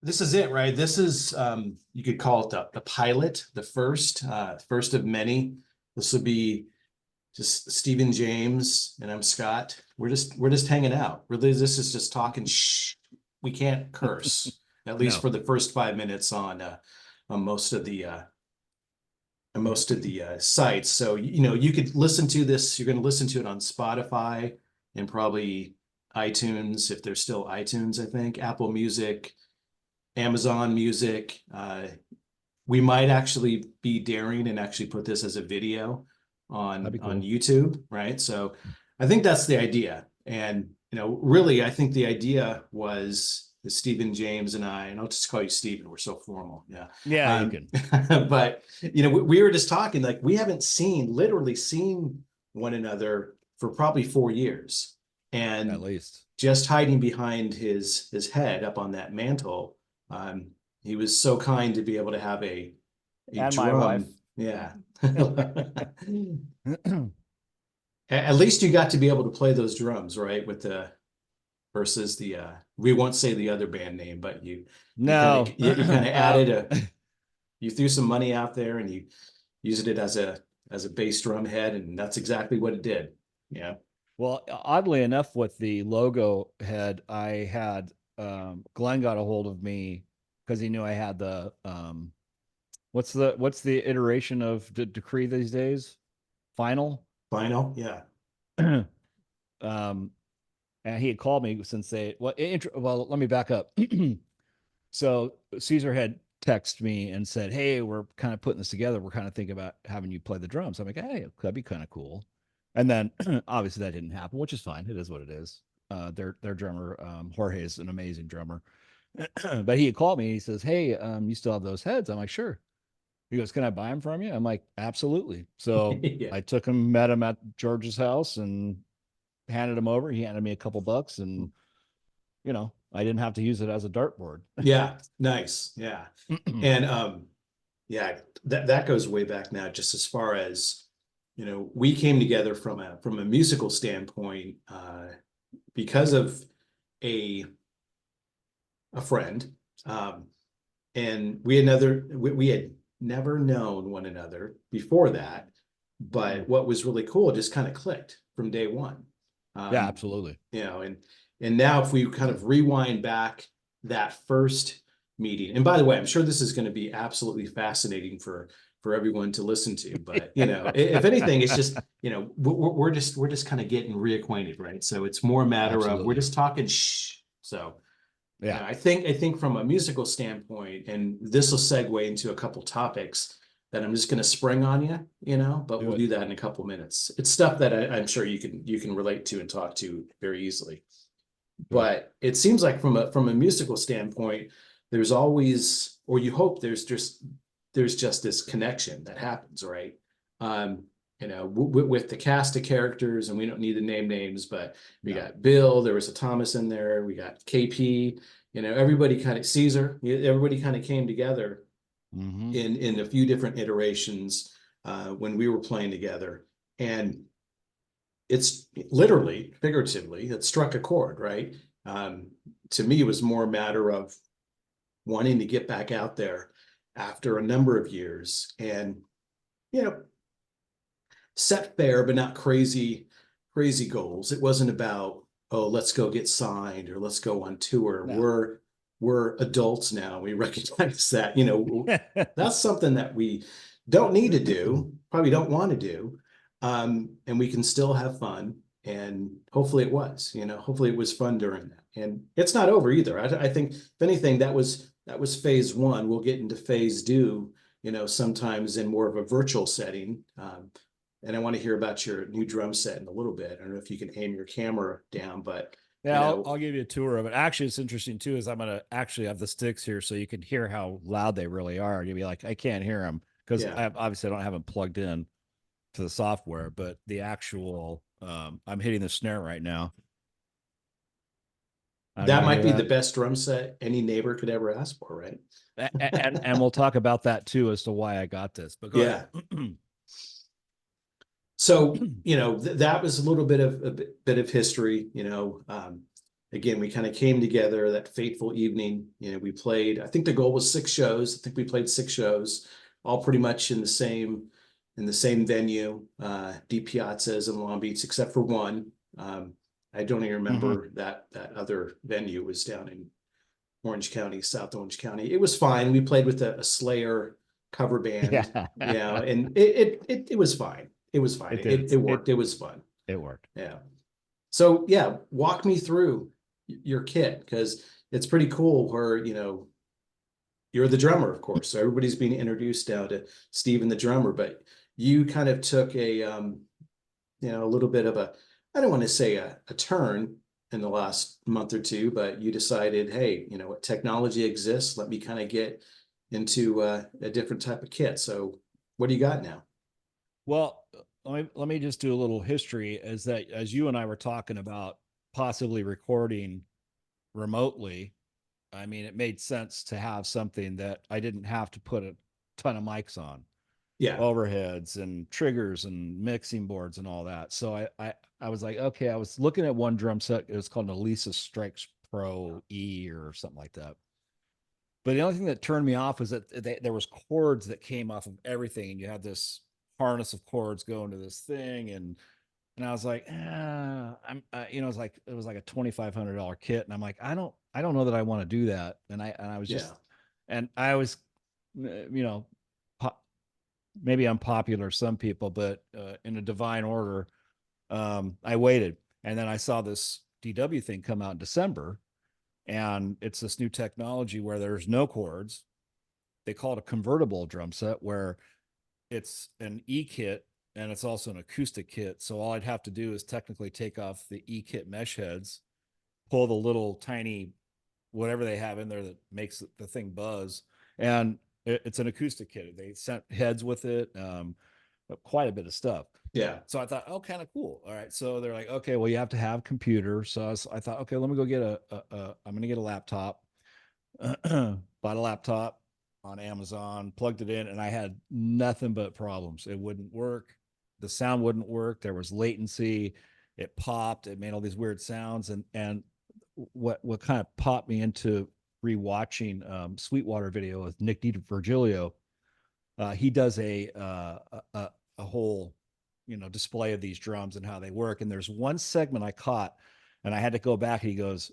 this is it, right? This is you could call it the pilot, the first of many. This will be just Stephen James and I'm Scott. We're just hanging out. Really, this is just talking. Shh, we can't curse at least No. for the first 5 minutes on most of the sites. So you could listen to this. You're going to listen to it on Spotify and probably iTunes if there's still iTunes. I think Apple Music, Amazon Music. We might actually be daring and actually put this as a video That'd be on cool. YouTube, right? So I think that's the idea. And really, I think the idea was Stephen James and I, and I'll just call you Stephen. We're so formal, yeah. Yeah, you can. But we were just talking like we haven't literally seen one another for probably 4 years, At and least. just hiding behind his head up on that mantle. He was so kind to be able to have a And my wife. drum. Yeah. At least you got to be able to play those drums, right? With the versus the we won't say the other band name, but No. you kind of added you threw some money out there and you used it as a bass drum head, and that's exactly what it did. Yeah. Well, oddly enough, with the logo head, I had Glenn got a hold of me because he knew I had the what's the iteration of decree these days? Final. Final, yeah. um, and he had called me since well, let me back up. So Caesar had texted me and said, "Hey, we're kind of putting this together. We're kind of thinking about having you play the drums." I'm like, "Hey, that'd be kind of cool." And then obviously that didn't happen, which is fine. It is what it is. Their drummer, Jorge, is an amazing drummer. But he had called me. He says, "Hey, you still have those heads?" I'm like, "Sure." He goes, "Can I buy them from you?" I'm like, "Absolutely." So Yeah. I took him, met him at George's house, and handed him over. He handed me a couple bucks, and I didn't have to use it as a dartboard. Yeah, nice. Yeah. And yeah, that goes way back now, just as far as we came together from a musical standpoint because of a a friend. And we had never known one another before that, but what was really cool, it just kind of clicked from day one. Yeah, Um, absolutely. and now if we kind of rewind back that first meeting, and by the way, I'm sure this is going to be absolutely fascinating for everyone to listen to, but if anything, it's just we're just kind of getting reacquainted, right? So it's more a matter of we're Absolutely. just talking shh. So Yeah. I think from a musical standpoint, and this will segue into a couple topics that I'm just going to spring on but Do we'll it. do that in a couple minutes. It's stuff that I'm sure you can relate to and talk to very easily. Do it. But it seems like from a musical standpoint, there's always, or you hope there's just this connection that happens, right? Um, with the cast of characters, and we don't need to name names, but we No. got Bill, there was a Thomas in there, we got KP, everybody kind of Caesar, everybody kind of came together Mm-hmm. in a few different iterations when we were playing together. And it's literally, figuratively, it struck a chord, right? Um, to me, it was more a matter of wanting to get back out there after a number of years and, you know, set fair, but not crazy goals. It wasn't about, oh, let's go get signed or let's go on tour. No. We're adults now. We recognize that, that's something that we don't need to do, probably don't want to do. And we can still have fun. And hopefully hopefully it was fun during that. And it's not over either. I think if anything, that was phase one. We'll get into phase two, sometimes in more of a virtual setting. And I want to hear about your new drum set in a little bit. I don't know if you can aim your camera down, but Yeah, I'll give you a tour of it. Actually, it's interesting too, is I'm gonna actually have the sticks here so you can hear how loud they really are. You'll be like, I can't hear them because yeah, obviously I don't have them plugged in to the software, but the actual I'm hitting the snare right now. You that can might hear be the that. best drum set any neighbor could ever ask for, right? And we'll talk about that too as to why I got this. But go Yeah. ahead. So, that was a little bit of history, again, we kind of came together that fateful evening. You know, we played, I think the goal was 6 shows. I think we played 6 shows, all pretty much in the same venue, deep piazzas in Long Beach, except for one. I don't even remember that other venue was down in Orange County, South Orange County. It was fine. We played with a Slayer cover band, Yeah. and it was fine. It was fine. It did. It worked. It was fun. It worked. Yeah. So yeah, walk me through your kit, because it's pretty cool where, you're the drummer, of course. So everybody's being introduced now to Steven the drummer, but you kind of took a little bit of I don't want to say a turn in the last month or two, but you decided, hey, what technology exists, let me kind of get into a different type of kit. So what do you got now? Well, let me just do a little history. As you and I were talking about possibly recording remotely, I mean, it made sense to have something that I didn't have to put a ton of mics on, Yeah. overheads and triggers and mixing boards and all that. So I was like, okay, I was looking at one drum set. It was called an Elisa Strikes Pro E or something like that. But the only thing that turned me off was that there was cords that came off of everything, and you had this harness of cords going to this thing, and I was like, it was like a $2,500 kit, and I'm like, I don't know that I want to do that, and I was just, Yeah. and I was, po- maybe unpopular to some people, but in a divine order, I waited, and then I saw this DW thing come out in December, and it's this new technology where there's no cords. They call it a convertible drum set, where it's an E kit and it's also an acoustic kit. So all I'd have to do is technically take off the E kit mesh heads, pull the little tiny whatever they have in there that makes the thing buzz, and it's an acoustic kit. They sent heads with it, quite a bit of stuff. Yeah. So I thought, oh, kind of cool. All right. So they're like, okay, well, you have to have computer. So I thought, okay, let me go get I'm going to get a laptop. Bought a laptop on Amazon, plugged it in, and I had nothing but problems. It wouldn't work. The sound wouldn't work. There was latency. It popped. It made all these weird sounds. And what kind of popped me into rewatching Sweetwater video with Nick Virgilio. He does a whole display of these drums and how they work. And there's one segment I caught, and I had to go back. And he goes,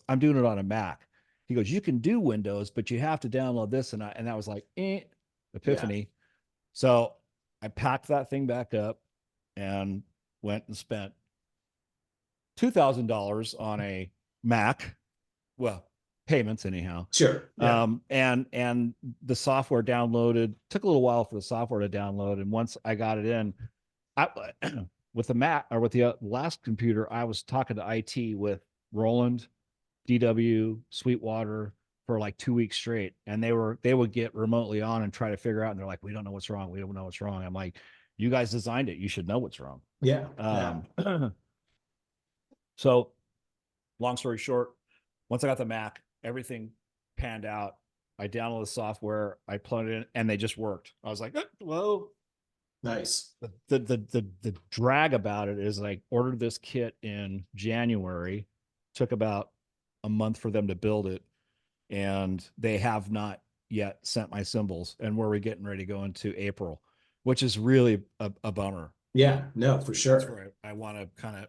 I'm doing it on a Mac. He goes, you can do Windows, but you have to download this. And I was like, epiphany. Yeah. So I packed that thing back up and went and spent $2,000 on a Mac. Well, payments anyhow. Sure. Yeah. And the software downloaded. Took a little while for the software to download. And once I got it in, with the Mac or with the last computer, I was talking to IT with Roland, DW, Sweetwater for like 2 weeks straight. And they would get remotely on and try to figure out. And they're like, we don't know what's wrong. We don't know what's wrong. I'm like, you guys designed it. You should know what's wrong. Yeah. So long story short, once I got the Mac, everything panned out. I downloaded the software, I plugged it in, and they just worked. I was like, whoa. Nice. The drag about it is I ordered this kit in January, took about a month for them to build it, and they have not yet sent my cymbals, and we're getting ready to go into April, which is really a bummer. Yeah, no, for sure. That's where I want to kind of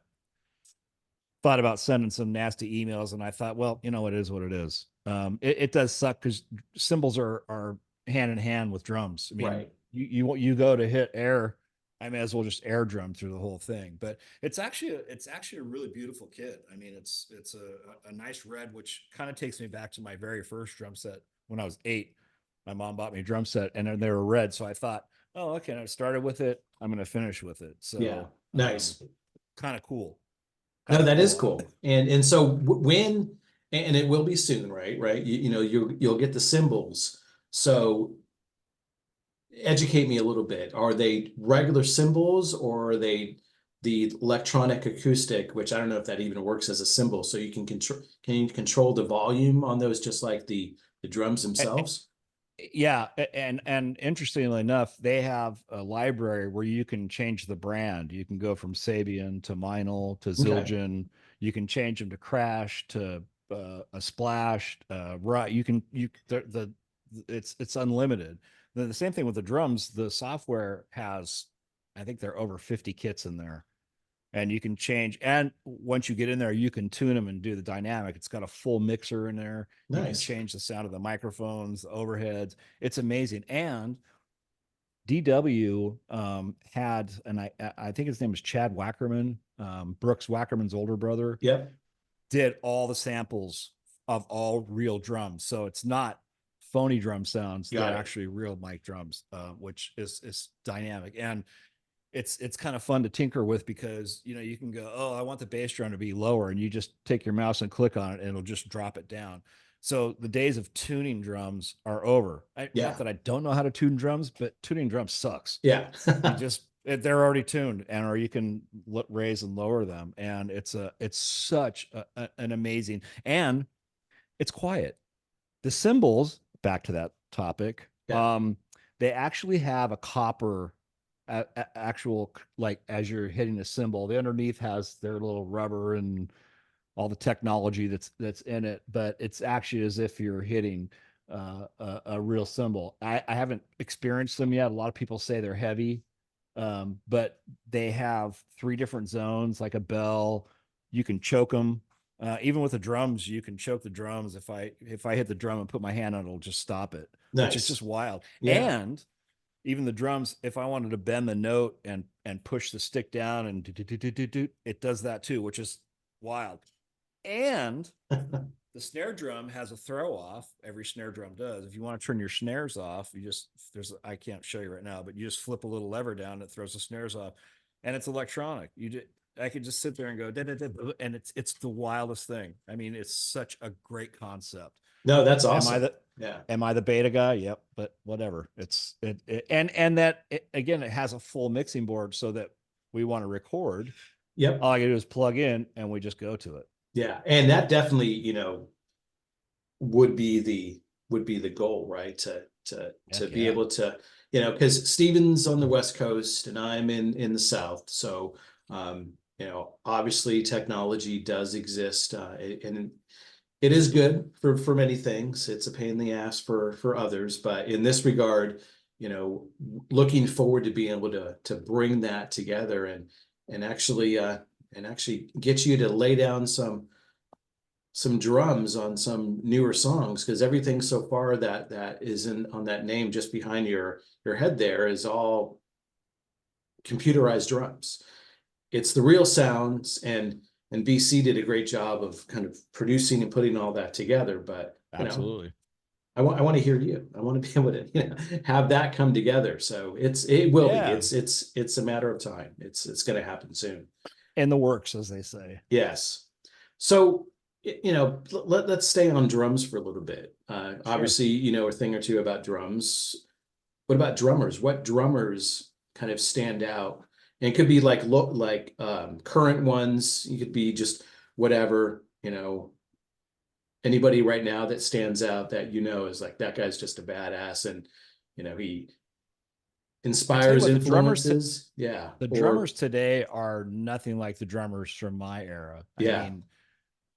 thought about sending some nasty emails, and I thought, well, it is what it is. It does suck because cymbals are hand in hand with drums. I mean, right. You go to hit air, I may as well just air drum through the whole thing. But it's actually a really beautiful kit. I mean, it's a nice red, which kind of takes me back to my very first drum set when I was 8. My mom bought me a drum set, and they were red. So I thought, oh, okay, I started with it. I'm going to finish with it. So yeah, nice, kind of cool. No, that is cool. And so when, and it will be soon, right? You'll get the cymbals. So educate me a little bit. Are they regular cymbals, or are they the electronic acoustic, which I don't know if that even works as a cymbal? So you can control the volume on those, just like the drums themselves? Yeah, and interestingly enough, they have a library where you can change the brand. You can go from Sabian to Meinl to Zildjian. You can change them to crash, to a splash, right. It's unlimited. The same thing with the drums. The software has, I think there are over 50 kits in there, and you can change. And once you get in there, you can tune them and do the dynamic. It's got a full mixer in there. You can Nice. change the sound of the microphones, the overheads. It's amazing. And DW had, and I think his name was Chad Wackerman, Brooks Wackerman's older brother, Yep. did all the samples of all real drums. So it's not phony drum sounds; they're Got it. actually real mic drums, which is dynamic. And it's kind of fun to tinker with, because you can go, oh, I want the bass drum to be lower, and you just take your mouse and click on it and it'll just drop it down. So the days of tuning drums are over. Not Yeah. that I don't know how to tune drums, but tuning drums sucks. Yeah. You just they're already tuned, and or you can raise and lower them, and it's such an amazing, and it's quiet. The cymbals, back to that topic, Yeah. they actually have a copper actual, like, as you're hitting a cymbal, the underneath has their little rubber and all the technology that's in it, but it's actually as if you're hitting a real cymbal. I haven't experienced them yet. A lot of people say they're heavy, but they have 3 different zones, like a bell. You can choke them. Even with the drums, you can choke the drums. If I hit the drum and put my hand on it, it'll just stop it, which is just Nice. wild. Yeah. And even the drums, if I wanted to bend the note and push the stick down and it does that too, which is wild. And the snare drum has a throw off. Every snare drum does. If you want to turn your snares off, I can't show you right now, but you just flip a little lever down, it throws the snares off, and it's electronic. I could just sit there and go, da, da, da, and it's the wildest thing. I mean, it's such a great concept. No, that's Am I awesome. the Yeah. am I the beta guy? Yep, but whatever. And that again, it has a full mixing board, so that we want to record. Yep. All I gotta do is plug in and we just go to it. Yeah. And that definitely, would be the goal, right? To Heck be yeah. able to, because Steven's on the West Coast and I'm in the South. So obviously technology does exist, and it is good for many things. It's a pain in the ass for others, but in this regard, looking forward to being able to bring that together and actually get you to lay down some drums on some newer songs, because everything so far that is on that name just behind your head there is all computerized drums. It's the real sounds, and BC did a great job of kind of producing and putting all that together. But Absolutely. I want to hear you. I want to be able to have that come together. So it will be. Yeah. It's a matter of time. It's going to happen soon. In the works, as they say. Yes. So let's stay on drums for a little bit. Sure. Obviously, a thing or two about drums. What about drummers? What drummers kind of stand out? And it could be like current ones. You could be just whatever, anybody right now that stands out that is like, that guy's just a badass, and he I tell you inspires what, influences. Yeah. the Or drummers today are nothing like the drummers from my era. I yeah. mean,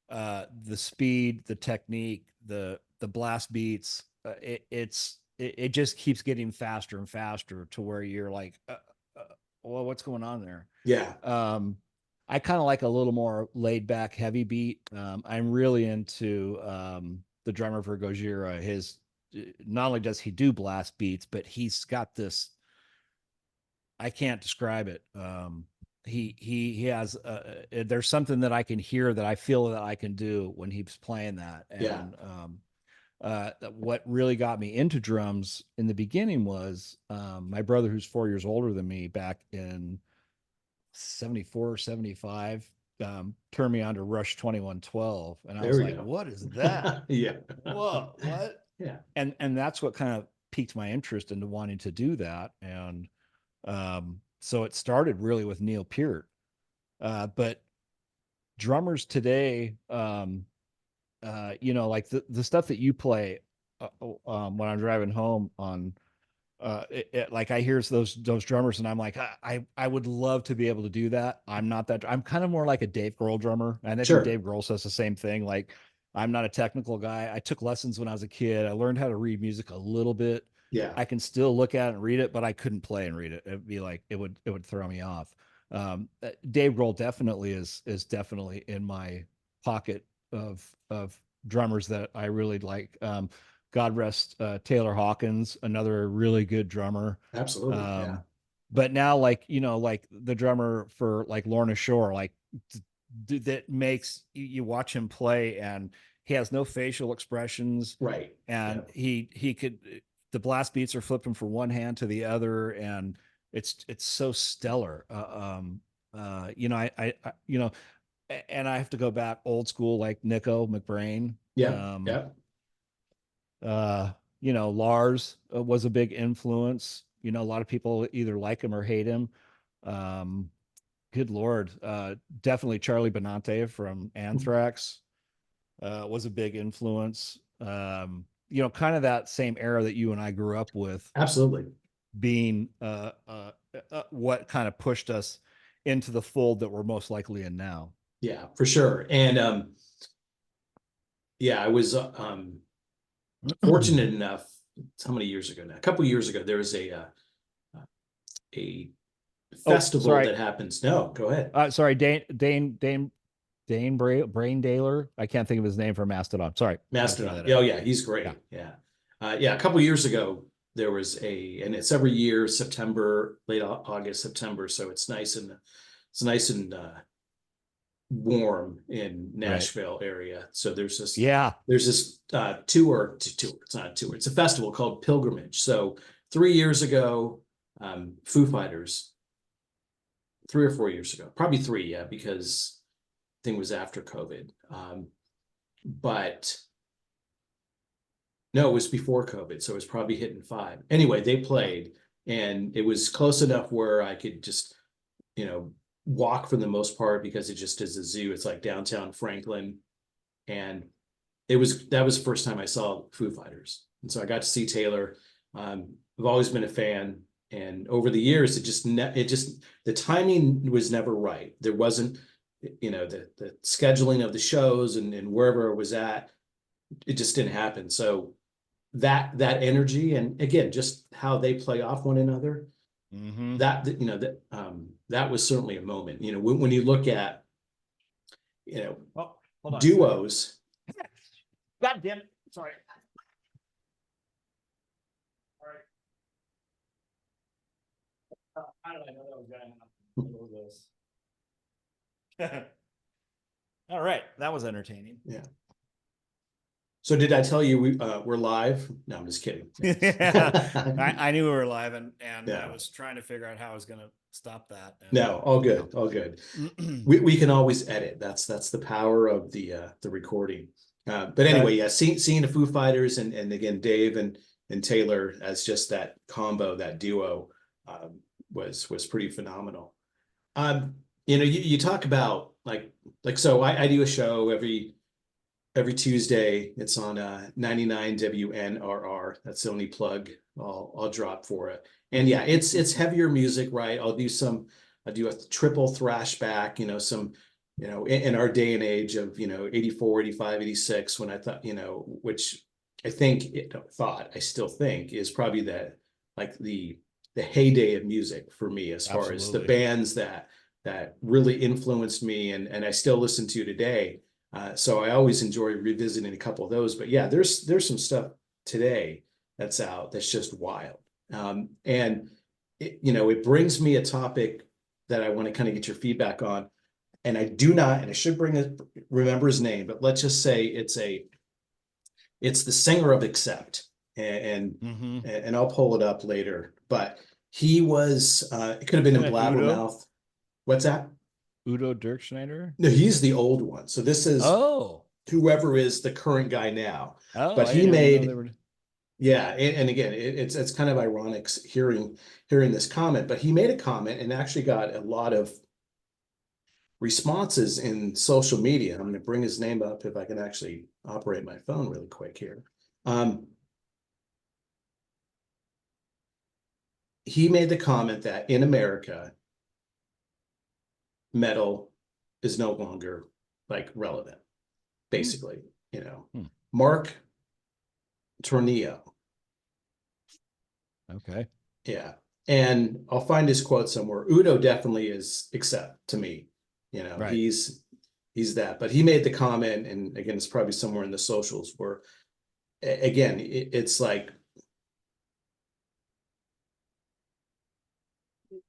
the speed, the technique, the blast beats, it just keeps getting faster and faster, to where you're like, well, what's going on there? Yeah. I kind of like a little more laid back, heavy beat. I'm really into the drummer for Gojira. His Not only does he do blast beats, but he's got this. I can't describe it. He has there's something that I can hear, that I feel that I can do when he's playing that. Yeah. And what really got me into drums in the beginning was my brother, who's 4 years older than me, back in 74 or 75, turned me on to Rush 2112, and I There was we like, go. what is that? Yeah. Whoa, what? Yeah. And that's what kind of piqued my interest into wanting to do that. And so it started really with Neil Peart. But drummers today, like the stuff that you play when I'm driving home on like I hear those drummers and I'm like, I would love to be able to do that. I'm not that. I'm kind of more like a Dave Grohl drummer, and I think Sure. Dave Grohl says the same thing. Like, I'm not a technical guy. I took lessons when I was a kid. I learned how to read music a little bit. Yeah, I can still look at it and read it, but I couldn't play and read it. It'd be like it would throw me off. Dave Grohl definitely is definitely in my pocket of drummers that I really like. God rest Taylor Hawkins, another really good drummer. absolutely. Yeah. Um, but now, like, like the drummer for like Lorna Shore, like that makes you watch him play, and he has no facial expressions, Right. and Yeah. he could the blast beats are flipping from one hand to the other, and it's so stellar. And I have to go back old school like Nico McBrain. Yeah. Um, Yeah. Lars was a big influence. A lot of people either like him or hate him. Um, good Lord. Definitely Charlie Benante from Anthrax was a big influence. Kind of that same era that you and I grew up with Absolutely. being what kind of pushed us into the fold that we're most likely in now. Yeah, for sure. And yeah, I was fortunate enough, how many years ago now? A couple years ago, there was a Oh, festival sorry. that happens. No, go ahead. Sorry, Dane Brain Daler. I can't think of his name for Mastodon. Sorry, I had to throw Mastodon. that Yeah, in. oh yeah, he's Yeah. great. Yeah. Yeah, a couple years ago, there was and it's every year, September, late August, September. So it's nice and warm in Right. Nashville area. So Yeah. there's this tour. It's not a tour. It's a festival called Pilgrimage. So 3 years ago, Foo Fighters, 3 or 4 years ago, probably three, yeah, because I think it was after COVID. But no, it was before COVID, so it was probably hitting five. Anyway, they played, and it was close enough where I could just, you know, walk for the most part because it just is a zoo. It's like downtown Franklin, and that was the first time I saw Foo Fighters, and so I got to see Taylor. I've always been a fan, and over the years, the timing was never right. There wasn't, the scheduling of the shows and wherever it was at, it just didn't happen. So that energy, and again, just how they play off one another, Mm-hmm. that was certainly a moment. When you look at, you know Oh, hold on a second. duos. God damn it. Sorry. All right. How did I know that was going to happen? All right. That was entertaining. Yeah. So did I tell you we're live? No, I'm just kidding. Yeah. I knew we were live, and I Yeah. was trying to figure out how I was going to stop that. No, all good, all good. We can always edit. That's the power of the recording. But anyway, yeah, seeing the Foo Fighters and again Dave and Taylor as just that combo, that duo, was pretty phenomenal. You talk about like so I do a show every Tuesday. It's on 99 WNRR. That's the only plug I'll drop for it. And yeah, it's heavier music, right? I do a triple thrash back, some, in our day and age of, 84, 85, 86, when I thought, which I still think is probably like the heyday of music for me, as far as the Absolutely. bands that really influenced me and I still listen to today. So I always enjoy revisiting a couple of those. But yeah, there's some stuff today that's out that's just wild. And it brings me a topic that I want to kind of get your feedback on. And I do not, and I should remember his name, but let's just say it's the singer of Accept. And Mm-hmm. and I'll pull it up later. But he was it could have been in Udo? Blabbermouth. What's that? Udo Dirkschneider? No, he's the old one. So this is Oh. whoever is the current guy now. Oh, But I he didn't even know they made, were. yeah, and again, it's kind of ironic hearing this comment, but he made a comment and actually got a lot of responses in social media. I'm going to bring his name up if I can actually operate my phone really quick here. he made the comment that in America, metal is no longer like relevant, basically, you know. Hmm. Mark Tornillo. Okay. Yeah. And I'll find his quote somewhere. Udo definitely is accept to me. You know, Right. he's that. But he made the comment, and again, it's probably somewhere in the socials where again, it's like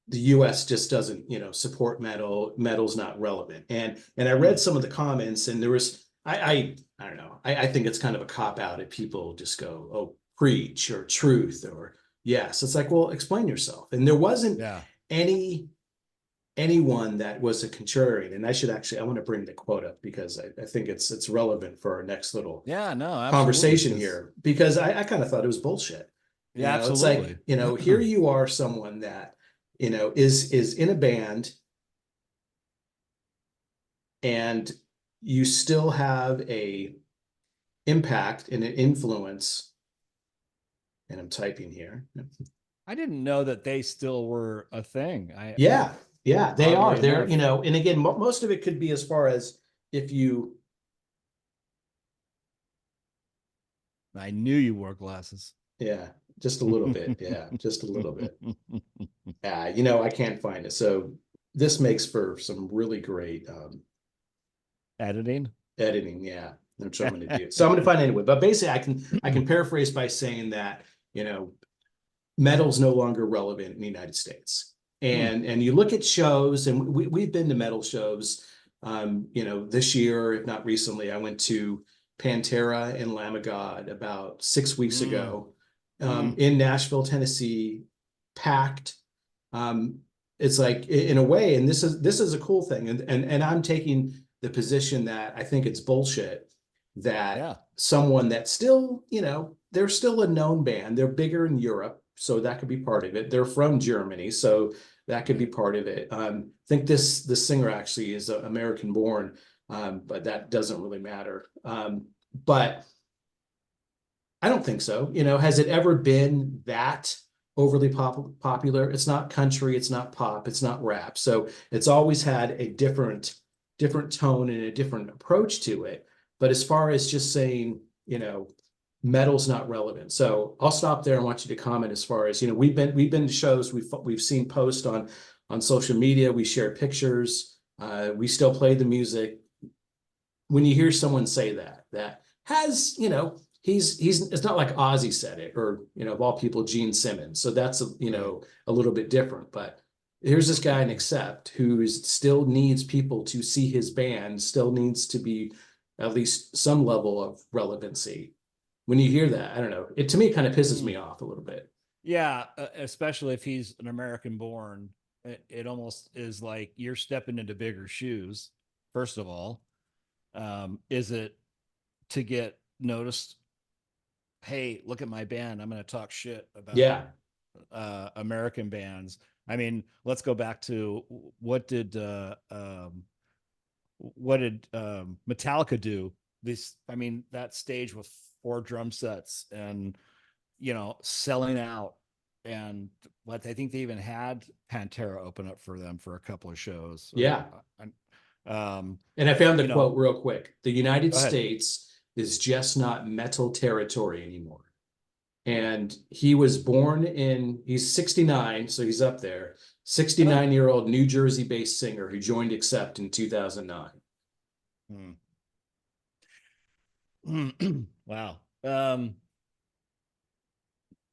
the US just doesn't, you know, support metal. Metal's not relevant. And I read some of the comments, and there was I don't know. I think it's kind of a cop out if people just go, oh, preach or truth or yes. It's like, well, explain yourself. And there wasn't Yeah. any anyone that was a contrarian. And I should actually I want to bring the quote up because I think it's relevant for our next little Yeah, no, absolutely. conversation here because I kind of thought it was bullshit. You Yeah, know, it's like, absolutely. you know, here you are, someone that, you know, is in a band and you still have a impact and an influence. And I'm typing here. I didn't know that they still were a thing. Yeah, yeah, they are. Oddly They're, you enough, know, and again, most of it could be as far as if you, I knew you wore glasses. yeah, just a little bit. Yeah, just a little bit. You know, I can't find it. So this makes for some really great Editing. editing. Yeah, which I'm going to do. So I'm going to find it anyway. But basically, I can paraphrase by saying that, you know, metal's no longer relevant in the United States. Hmm. And you look at shows, and we've been to metal shows. You know, this year, if not recently, I went to Pantera and Lamb of God about 6 weeks Mm. ago Mm. in Nashville, Tennessee, packed. Um, it's like in a way, and this is a cool thing, and I'm taking the position that I think it's bullshit that Yeah. someone that still, you know, they're still a known band. They're bigger in Europe, so that could be part of it. They're from Germany, so that could be part of it. I think this singer actually is American born, but that doesn't really matter. But I don't think so. You know, has it ever been that overly popular? It's not country, it's not pop, it's not rap. So it's always had a different tone and a different approach to it. But as far as just saying, you know, metal's not relevant. So I'll stop there and want you to comment as far as, you know, we've been to shows, we've seen posts on social media, we share pictures, we still play the music. When you hear someone say that has, you know, he's it's not like Ozzy said it, or, you know, of all people, Gene Simmons. So that's you Right. know, a little bit different. But here's this guy in Accept who still needs people to see his band, still needs to be at least some level of relevancy. When you hear that, I don't know. It to me it kind of pisses Mm. me off a little bit. Yeah, especially if he's an American born, it almost is like you're stepping into bigger shoes. First of all, is it to get noticed? Hey, look at my band. I'm going to talk shit about Yeah, American bands. I mean, let's go back to what did Metallica do? This, I mean, that stage with 4 drum sets and selling out, and what I think they even had Pantera open up for them for a couple of shows. yeah. Um, And I found the you know, quote real quick. The United go ahead. States is just not metal territory anymore. And he was born he's 69, so he's up there. Huh. 69-year-old New Jersey-based singer who joined Accept in 2009. Wow.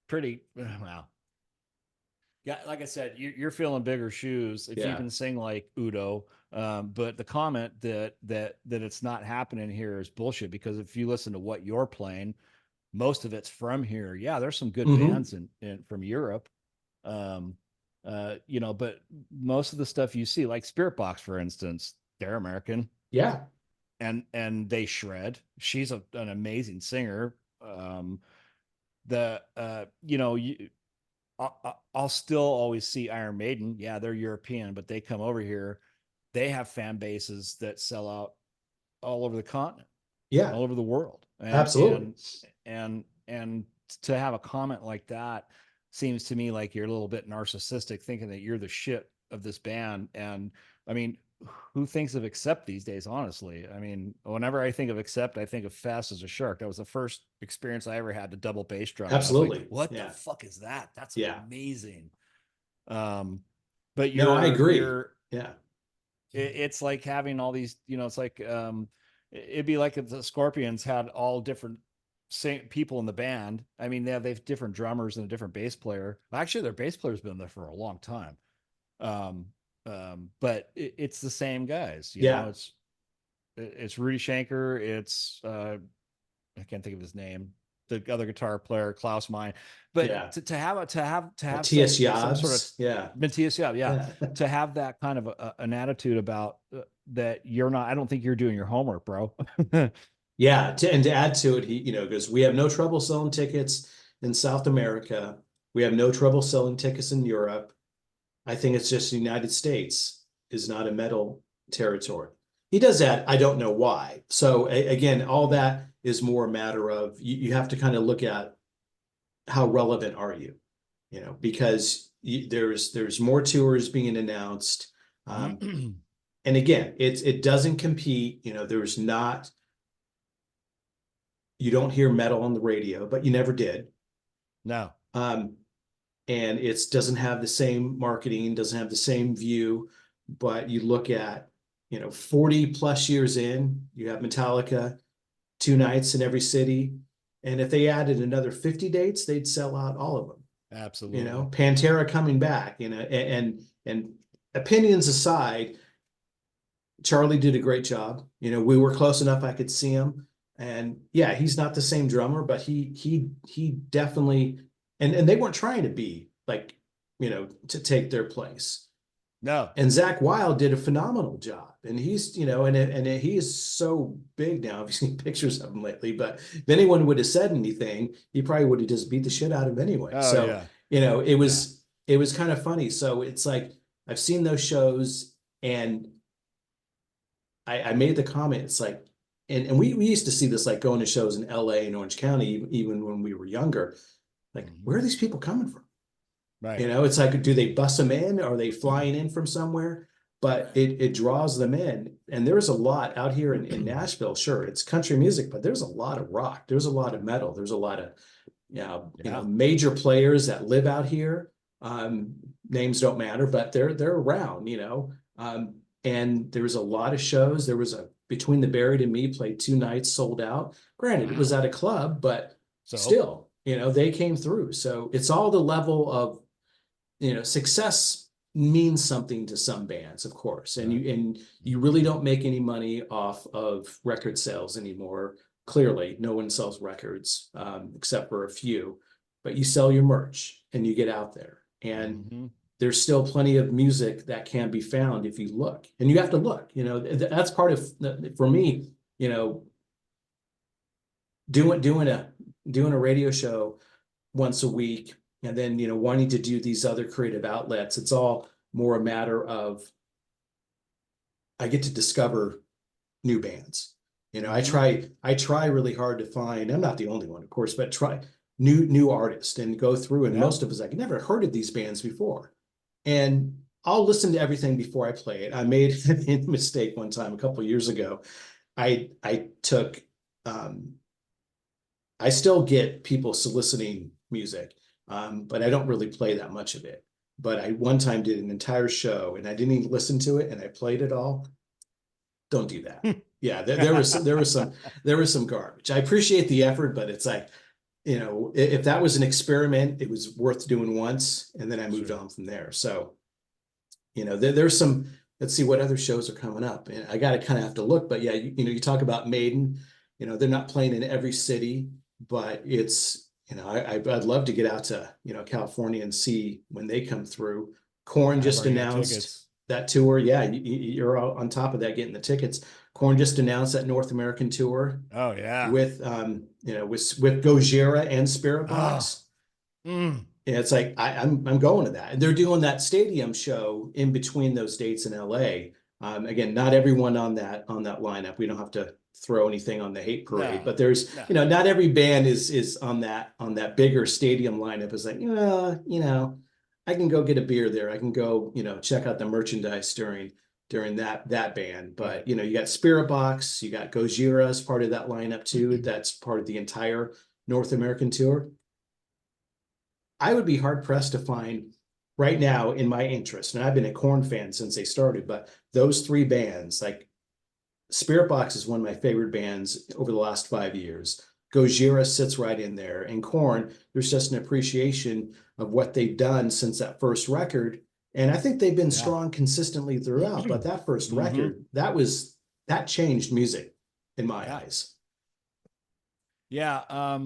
Pretty wow. Yeah, like I said, you're feeling bigger shoes if you Yeah. can sing like Udo. But the comment that it's not happening here is bullshit, because if you listen to what you're playing, most of it's from here. Yeah, there's some good Hmm. bands in from Europe. Um, but most of the stuff you see, like Spirit Box, for instance, they're American, Yeah. and they shred. She's an amazing singer. The I'll still always see Iron Maiden. Yeah, they're European, but they come over here. They have fan bases that sell out all over the continent, Yeah. all over the world, and Absolutely. and to have a comment like that. seems to me like you're a little bit narcissistic, thinking that you're the shit of this band. And I mean, who thinks of Accept these days? Honestly, I mean, whenever I think of Accept, I think of Fast as a Shark. That was the first experience I ever had to double bass drum, and I was like, Absolutely. "What the Yeah. fuck is that? That's Yeah. amazing." Um, but No, I agree. you're Yeah. it's like having all these, it's like it'd be like if the Scorpions had all different same people in the band. I mean, they've different drummers and a different bass player. Actually, their bass player's been there for a long time. um but it's the same guys, Yeah. it's Rudy Shanker, it's I can't think of his name, the other guitar player, Klaus Meine. But Yeah. to have T.S. some sort of Yabs. Yeah. Matthias, yeah, Yeah. to have that kind of an attitude about that, you're not, I don't think you're doing your homework, bro. Yeah. And to add to it, because we have no trouble selling tickets in South America. We have no trouble selling tickets in Europe. I think it's just the United States is not a metal territory. He does that. I don't know why. So again, all that is more a matter of you have to kind of look at how relevant are you, because there's more tours being announced. And again, it doesn't compete. There's not, you don't hear metal on the radio, but you never did. No. Um, and it doesn't have the same marketing, doesn't have the same view. But you look at, 40 plus years in, you have Metallica, 2 nights in every city. And if they added another 50 dates, they'd sell out all of them. Absolutely. Pantera coming back, and opinions aside, Charlie did a great job. We were close enough I could see him. And yeah, he's not the same drummer, but he definitely, and they weren't trying to be like, to take their place. No. And Zach Wilde did a phenomenal job. And he's, and he is so big now. I've seen pictures of him lately, but if anyone would have said anything, he probably would have just beat the shit out of him anyway. Oh So, yeah. it was kind of funny. So it's like, I've seen those shows, and I made the comment, it's like, and we used to see this, like going to shows in LA and Orange County, even when we were younger, like, where are these people coming from? Right. It's like, do they bus them in? Are they flying in from somewhere? But it draws them in. And there's a lot out here in Nashville. Sure, it's country music, but there's a lot of rock. There's a lot of metal. There's a lot of, Yeah. major players that live out here. Names don't matter, but they're around, and there was a lot of shows. There was Between the Buried and Me played 2 nights, sold out. Granted, it was at a club, but still, they came through. So it's all the level of, success means something to some bands, of course. And you really don't make any money off of record sales anymore. Clearly, no one sells records, except for a few, but you sell your merch and you get out there. And there's still plenty of music that can be found if you look, and you have to look. That's part of, for me, doing a radio show once a week, and then wanting to do these other creative outlets. It's all more a matter of, I get to discover new bands. I try really hard to find, I'm not the only one, of course, but try new artists and go through. And most of us, I've never heard of these bands before. And I'll listen to everything before I play it. I made a mistake one time a couple of years ago. I took, I still get people soliciting music, but I don't really play that much of it. But I one time did an entire show and I didn't even listen to it, and I played it all. Don't do that. Yeah, there was some garbage. I appreciate the effort, but it's like, if that was an experiment, it was worth doing once, and then I moved on from there. So, there's some. Let's see what other shows are coming up, and I got to kind of have to look. But yeah, you talk about Maiden. They're not playing in every city, but it's, I'd love to get out to California and see when they come through. Korn just announced that tour. Yeah, you're all on top of that, getting the tickets. Korn just announced that North American tour. Oh yeah. With with Gojira and Spirit Box. And it's like, I'm going to that. And they're doing that stadium show in between those dates in LA. Again, not everyone on that lineup. We don't have to throw anything on the hate parade, No, but there's, no. not every band is on that bigger stadium lineup is like, I can go get a beer there. I can go, check out the merchandise during that band. Right. But you got Spirit Box, you got Gojira as part of that lineup too. That's part of the entire North American tour. I would be hard pressed to find right now in my interest, and I've been a Korn fan since they started, but those three bands, like Spirit Box is one of my favorite bands over the last 5 years. Gojira sits right in there. And Korn, there's just an appreciation of what they've done since that first record. And I think they've been Yeah. strong consistently throughout. But that first Mm-hmm. record, that changed music in my eyes. Yeah.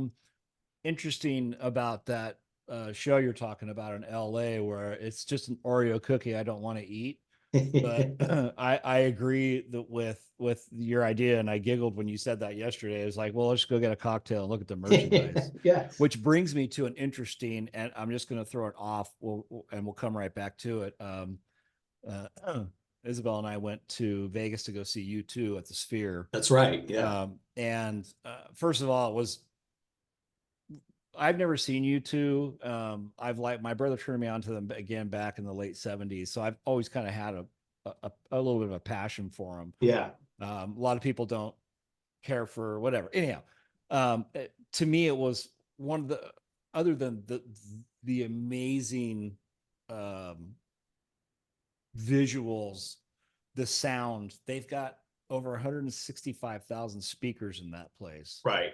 Interesting about that show you're talking about in LA, where it's just an Oreo cookie I don't want to eat. But I agree that with your idea, and I giggled when you said that yesterday. It was like, well, let's go get a cocktail and look at the merchandise. Yeah. Which brings me to an interesting, and I'm just going to throw it off, and we'll come right back to it. Isabel and I went to Vegas to go see U2 at the Sphere. That's right. Yeah. And first of all, I've never seen U2. I've my brother turned me on to them again back in the late 70s. So I've always kind of had a little bit of a passion for them. Yeah. A lot of people don't care for whatever. Anyhow, to me, it was one of other than the amazing visuals, the sound. They've got over 165,000 speakers in that place. Right.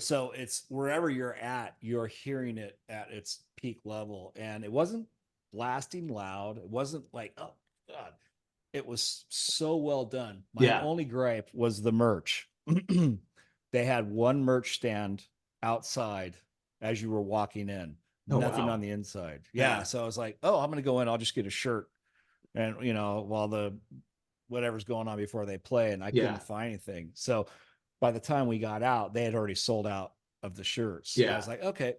So it's wherever you're at, you're hearing it at its peak level. And it wasn't blasting loud. It wasn't like, oh God, it was so well done. My only gripe was the merch. They had one merch stand outside as you were walking in, nothing on the inside. Yeah. So I was like, oh, I'm going to go in. I'll just get a shirt. And, while the whatever's going on before they play, and I couldn't find anything. So by the time we got out, they had already sold out of the shirts. Yeah. I was like, okay.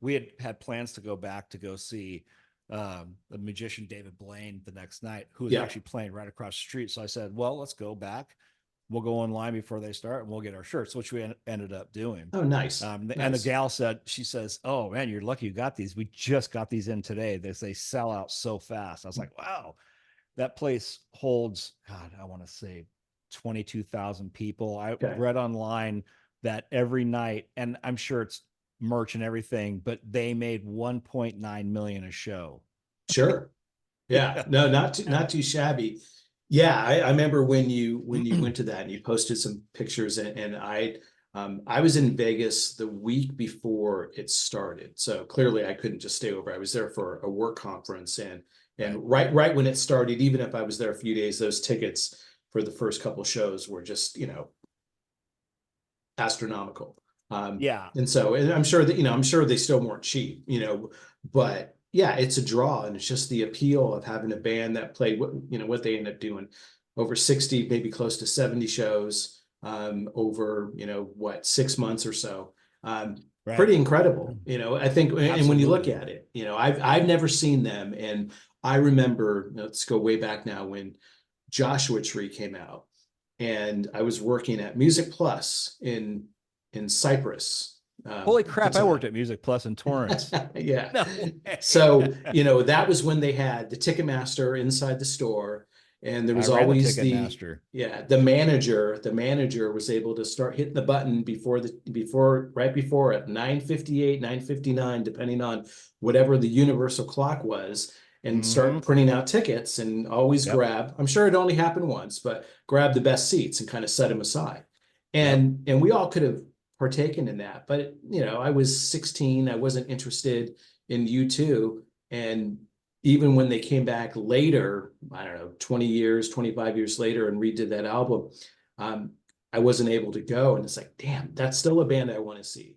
We had plans to go back to go see the magician David Blaine the next night, who was actually playing right across the street. So I said, well, let's go back. We'll go online before they start and we'll get our shirts, which we ended up doing. Oh, nice. And the gal she says, oh man, you're lucky you got these. We just got these in today. They sell out so fast. I was like, wow, that place holds, God, I want to say 22,000 people. I read online that every night, and I'm sure it's merch and everything, but they made 1.9 million a show. Sure. Yeah. No, not too shabby. Yeah, I remember when you went to that and you posted some pictures, and I was in Vegas the week before it started. So clearly I couldn't just stay over. I was there for a work conference, and right when it started, even if I was there a few days, those tickets for the first couple shows were just, astronomical. And so, and I'm sure they still weren't cheap, but yeah, it's a draw, and it's just the appeal of having a band that played what they end up doing over 60, maybe close to 70 shows over 6 months or so. Pretty incredible, I think. Absolutely. And when you look at it, I've never seen them, and I remember, let's go way back now, when Joshua Tree came out, and I was working at Music Plus in Cyprus. Holy crap, I worked at Music Plus in Torrance. Yeah. No so, that was when they had the Ticketmaster inside the store, and there was always the manager was able to start hitting the button right before at 9:58, 9:59, depending on whatever the universal clock was, and start printing out tickets, and always grab, I'm sure it only happened once, but grab the best seats and kind of set them aside. And we all could have partaken in that, but I was 16. I wasn't interested in U2. And even when they came back later, I don't know, 20 years, 25 years later, and redid that album, I wasn't able to go. And it's like, damn, that's still a band I want to see.